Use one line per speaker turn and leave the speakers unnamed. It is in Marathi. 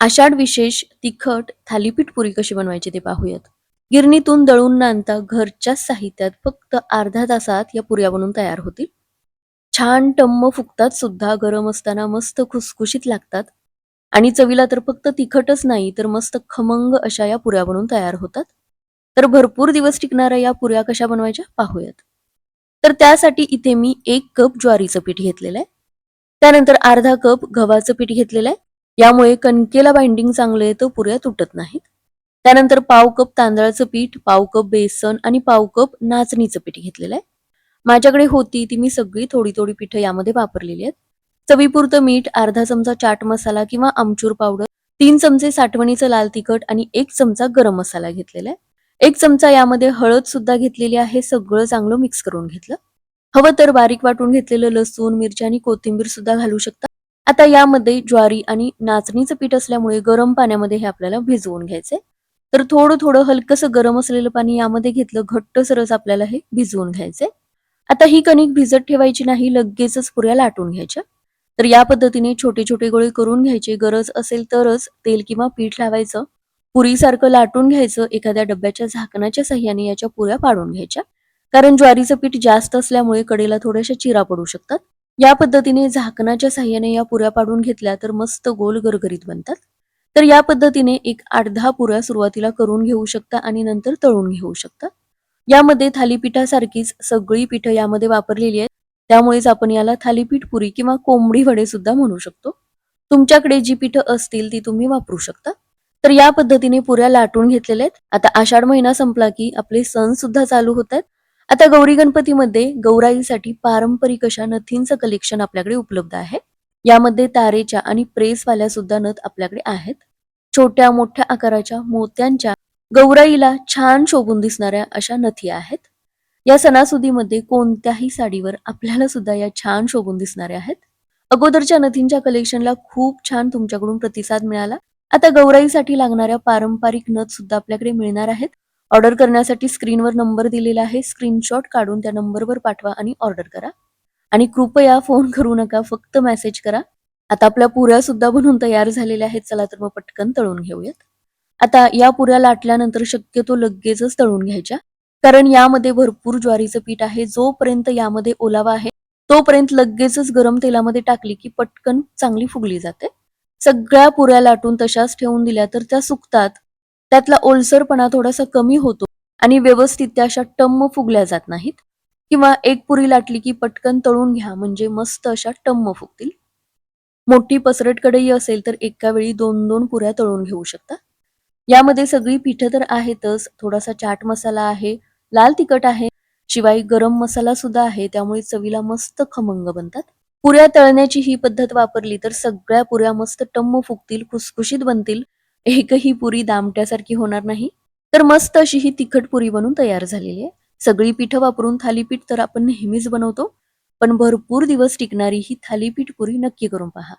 आषाढ विशेष तिखट थालीपीठ पुरी कशी बनवायची ते पाहूयात. गिरणीतून दळून न आणता घरच्याच साहित्यात फक्त अर्ध्या तासात या पुऱ्या बनवून तयार होतील. छान टम्म फुगतात सुद्धा, गरम असताना मस्त खुसखुशीत लागतात आणि चवीला तर फक्त तिखटच नाही तर मस्त खमंग अशा या पुऱ्या बनवून तयार होतात. तर भरपूर दिवस टिकणाऱ्या या पुऱ्या कशा बनवायच्या पाहूयात. तर त्यासाठी इथे मी 1 कप ज्वारीचं पीठ घेतलेलं आहे. त्यानंतर अर्धा कप गव्हाचं पीठ घेतलेलं आहे. यामुळे कणकेला बाइंडिंग चांगलं येतं, पुऱ्या तुटत नाहीत. त्यानंतर पाव कप तांदळाचं पीठ, पाव कप बेसन आणि पाव कप नाचणीचं पीठ घेतलेलं आहे. माझ्याकडे होती ती मी सगळी थोडी थोडी पीठं यामध्ये वापरलेली आहेत. चवीपुरतं मीठ, अर्धा चमचा चाट मसाला किंवा आमचूर पावडर, 3 चमचे साठवणीचं लाल तिखट आणि 1 चमचा गरम मसाला घेतलेला आहे. 1 चमचा यामध्ये हळद सुद्धा घेतलेली आहे. सगळं चांगलं मिक्स करून घेतलं. हवं तर बारीक वाटून घेतलेलं लसूण, मिरची आणि कोथिंबीर सुद्धा घालू शकता. आता यामध्ये ज्वारी आणि नाचणीचं पीठ असल्यामुळे गरम पाण्यामध्ये हे आपल्याला भिजवून घ्यायचंय. तर थोडं थोडं हलकंसं गरम असलेलं पाणी यामध्ये घेतलं, घट्टसरच आपल्याला हे भिजवून घ्यायचंय. आता ही कणिक भिजत ठेवायची नाही, लगेचच पुऱ्या लाटून घ्यायच्या. तर या पद्धतीने छोटे छोटे गोळे करून घ्यायचे. गरज असेल तरच तेल किंवा पीठ लावायचं. पुरीसारखं लाटून घ्यायचं. एखाद्या डब्याच्या झाकणाच्या साह्याने याच्या पुऱ्या पाडून घ्यायच्या. कारण ज्वारीचं पीठ जास्त असल्यामुळे कडेला थोड्याशा चिरा पडू शकतात. या पद्धतीने झाकणाच्या साह्याने या पुऱ्या पाडून घेतल्या तर मस्त गोल गरगरीत बनतात. तर या पद्धतीने एक 8-10 पुऱ्या सुरुवातीला करून घेऊ शकता आणि नंतर तळून घेऊ शकता. यामध्ये थालीपीठासारखीच सगळी पीठं यामध्ये वापरलेली आहेत. त्यामुळेच आपण याला थालीपीठ पुरी किंवा कोंबडी वडे सुद्धा म्हणू शकतो. तुमच्याकडे जी पीठं असतील ती तुम्ही वापरू शकता. तर या पद्धतीने पुऱ्या लाटून घेतलेल्या आहेत. आता आषाढ महिना संपला की आपले सण सुद्धा चालू होत आहेत. आता गौरी गणपतीमध्ये गौराईसाठी पारंपरिक अशा नथींचं कलेक्शन आपल्याकडे उपलब्ध आहे. यामध्ये तारेच्या आणि प्रेसवाल्या सुद्धा नथ आपल्याकडे आहेत. छोट्या मोठ्या आकाराच्या मोत्यांच्या गौराईला छान शोभून दिसणाऱ्या अशा नथी आहेत. या सणासुदीमध्ये कोणत्याही साडीवर आपल्याला सुद्धा या छान शोभून दिसणाऱ्या आहेत. अगोदरच्या नथींच्या कलेक्शनला खूप छान तुमच्याकडून प्रतिसाद मिळाला. आता गौराईसाठी लागणाऱ्या पारंपरिक नथ सुद्धा आपल्याकडे मिळणार आहेत. ऑर्डर करण्यासाठी स्क्रीनवर नंबर दिलेला आहे. स्क्रीनशॉट काढून त्या नंबरवर पाठवा आणि ऑर्डर करा. आणि कृपया फोन करू नका, फक्त मेसेज करा. आता आपल्या पुऱ्या सुद्धा बनवून तयार झालेल्या आहेत. चला तर मग पटकन तळून घेऊयात. आता या पुऱ्या लाटल्यानंतर शक्यतो लगेचच तळून घ्यायच्या. कारण यामध्ये भरपूर ज्वारीचं पीठ आहे. जोपर्यंत यामध्ये ओलावा आहे तोपर्यंत लगेचच गरम तेलामध्ये टाकली की पटकन चांगली फुगली जाते. सगळ्या पुऱ्या लाटून तशाच ठेवून दिल्या तर त्या सुकतात. त्यातला ओलसरपणा थोडासा कमी होतो आणि व्यवस्थित त्या अशा टम्म फुगल्या जात नाहीत. किंवा एक पुरी लाटली की पटकन तळून घ्या, म्हणजे मस्त अशा टम्म फुगतील. मोठी पसरट कढई असेल तर एका वेळी 2-2 पुऱ्या तळून घेऊ शकता. यामध्ये सगळी पिठं तर आहेतच, थोडासा चाट मसाला आहे, लाल तिखट आहे, शिवाय गरम मसाला सुद्धा आहे. त्यामुळे चवीला मस्त खमंग बनतात. पुऱ्या तळण्याची ही पद्धत वापरली तर सगळ्या पुऱ्या मस्त टम्म फुगतील, खुसखुशीत बनतील. एकही पुरी दामट्यासारखी होणार नाही. तर मस्त अशी ही तिखट पुरी बनून तयार झालेली आहे. सगळी पिठं वापरून थालीपीठ तर आपण नेहमीच बनवतो, पण भरपूर दिवस टिकणारी ही थालीपीठ पुरी नक्की करून पहा.